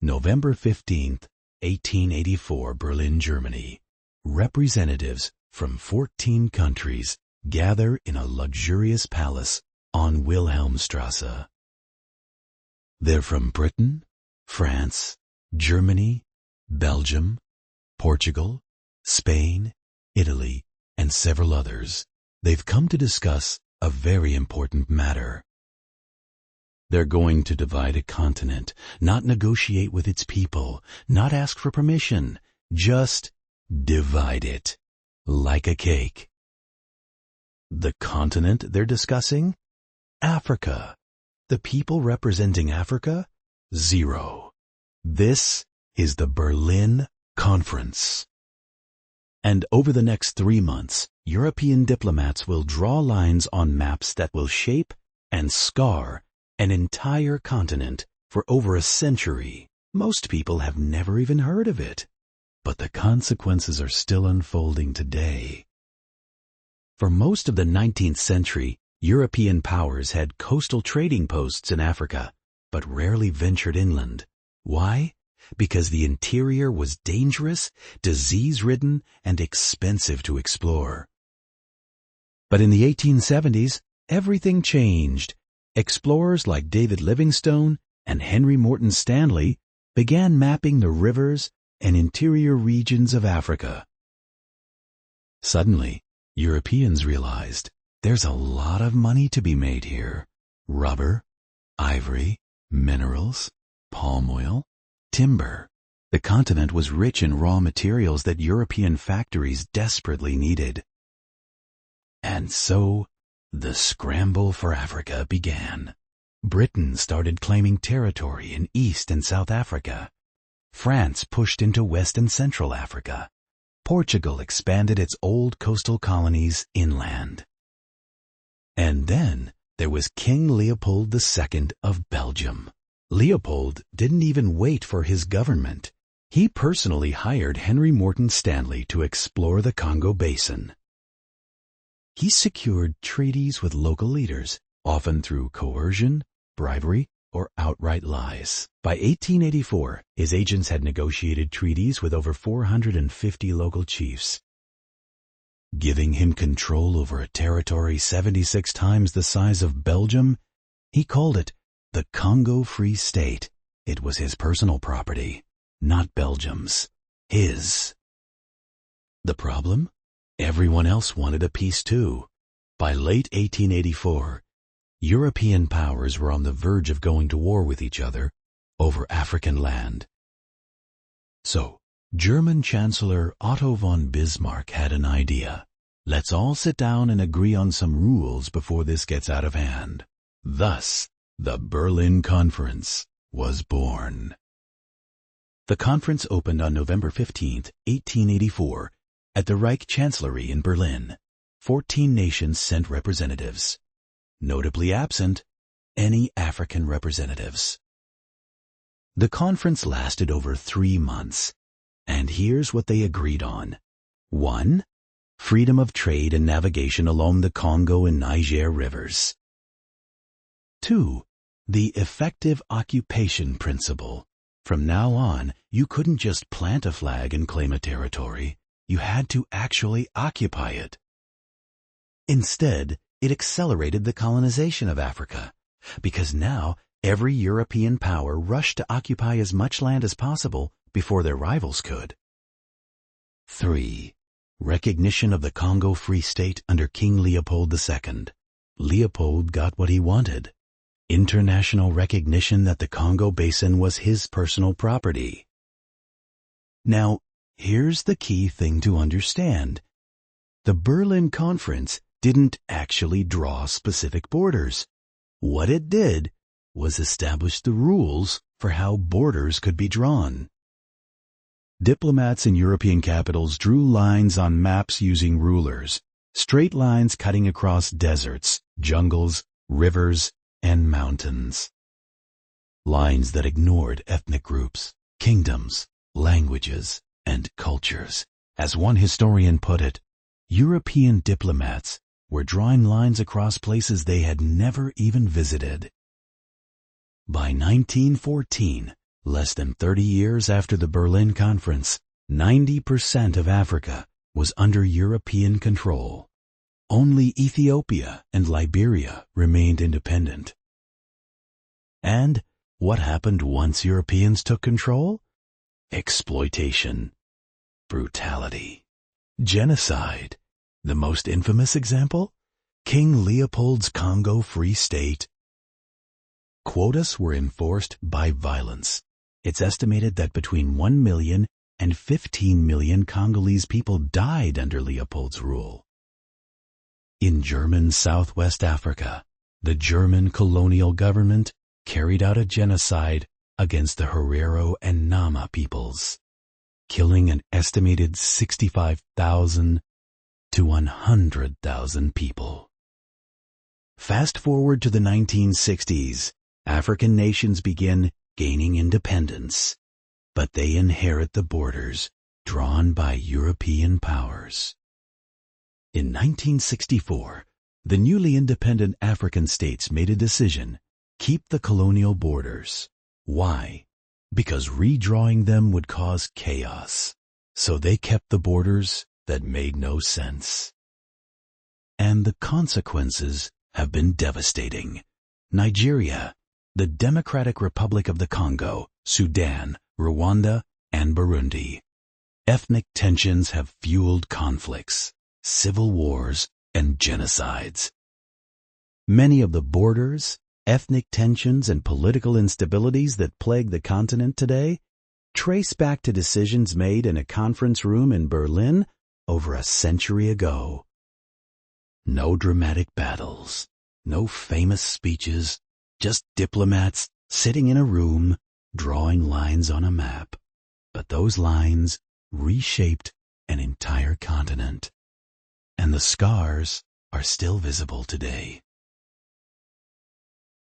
November 15th, 1884, Berlin, Germany. Representatives from 14 countries gather in a luxurious palace on Wilhelmstrasse. They're from Britain, France, Germany, Belgium, Portugal, Spain, Italy, and several others. They've come to discuss a very important matter. They're going to divide a continent, not negotiate with its people, not ask for permission, just divide it, like a cake. The continent they're discussing? Africa. The people representing Africa? 0. This is the Berlin Conference. And over the next 3 months, European diplomats will draw lines on maps that will shape and scar an entire continent for over a century. Most people have never even heard of it, but the consequences are still unfolding today. For most of the 19th century, European powers had coastal trading posts in Africa, but rarely ventured inland. Why? Because the interior was dangerous, disease-ridden, and expensive to explore. But in the 1870s, everything changed. Explorers like David Livingstone and Henry Morton Stanley began mapping the rivers and interior regions of Africa. Suddenly, Europeans realized there's a lot of money to be made here. Rubber, ivory, minerals, palm oil, timber. The continent was rich in raw materials that European factories desperately needed. And so, the scramble for Africa began. Britain started claiming territory in East and South Africa. France pushed into West and Central Africa. Portugal expanded its old coastal colonies inland. And then there was King Leopold II of Belgium. Leopold didn't even wait for his government. He personally hired Henry Morton Stanley to explore the Congo Basin. He secured treaties with local leaders, often through coercion, bribery, or outright lies. By 1884, his agents had negotiated treaties with over 450 local chiefs, giving him control over a territory 76 times the size of Belgium. He called it the Congo Free State. It was his personal property, not Belgium's, his. The problem? Everyone else wanted a peace too. By late 1884, European powers were on the verge of going to war with each other over African land. So, German Chancellor Otto von Bismarck had an idea. Let's all sit down and agree on some rules before this gets out of hand. Thus, the Berlin Conference was born. The conference opened on November 15, 1884, at the Reich Chancellery in Berlin. 14 nations sent representatives. Notably absent, any African representatives. The conference lasted over 3 months, and here's what they agreed on. 1. Freedom of trade and navigation along the Congo and Niger rivers. 2. The effective occupation principle. From now on, you couldn't just plant a flag and claim a territory. You had to actually occupy it. Instead, it accelerated the colonization of Africa, because now every European power rushed to occupy as much land as possible before their rivals could. 3. Recognition of the Congo Free State under King Leopold II. Leopold got what he wanted. International recognition that the Congo Basin was his personal property. Now, here's the key thing to understand. The Berlin Conference didn't actually draw specific borders. What it did was establish the rules for how borders could be drawn. Diplomats in European capitals drew lines on maps using rulers, straight lines cutting across deserts, jungles, rivers, and mountains. Lines that ignored ethnic groups, kingdoms, languages, and cultures. As one historian put it, European diplomats were drawing lines across places they had never even visited. By 1914, Less than 30 years after the Berlin Conference, 90% of Africa was under European control. Only Ethiopia and Liberia remained independent. And what happened once Europeans took control? Exploitation, brutality, genocide. The most infamous example? King Leopold's Congo Free State. Quotas were enforced by violence. It's estimated that between 1 million and 15 million Congolese people died under Leopold's rule. In German Southwest Africa, the German colonial government carried out a genocide against the Herero and Nama peoples, killing an estimated 65,000 to 100,000 people. Fast forward to the 1960s, African nations begin gaining independence, but they inherit the borders drawn by European powers. In 1964, the newly independent African states made a decision: keep the colonial borders. Why? Because redrawing them would cause chaos. So they kept the borders that made no sense. And the consequences have been devastating. Nigeria, the Democratic Republic of the Congo, Sudan, Rwanda, and Burundi. Ethnic tensions have fueled conflicts, civil wars, and genocides. Many of the borders, ethnic tensions, and political instabilities that plague the continent today trace back to decisions made in a conference room in Berlin over a century ago. No dramatic battles, no famous speeches, just diplomats sitting in a room drawing lines on a map. But those lines reshaped an entire continent, and the scars are still visible today.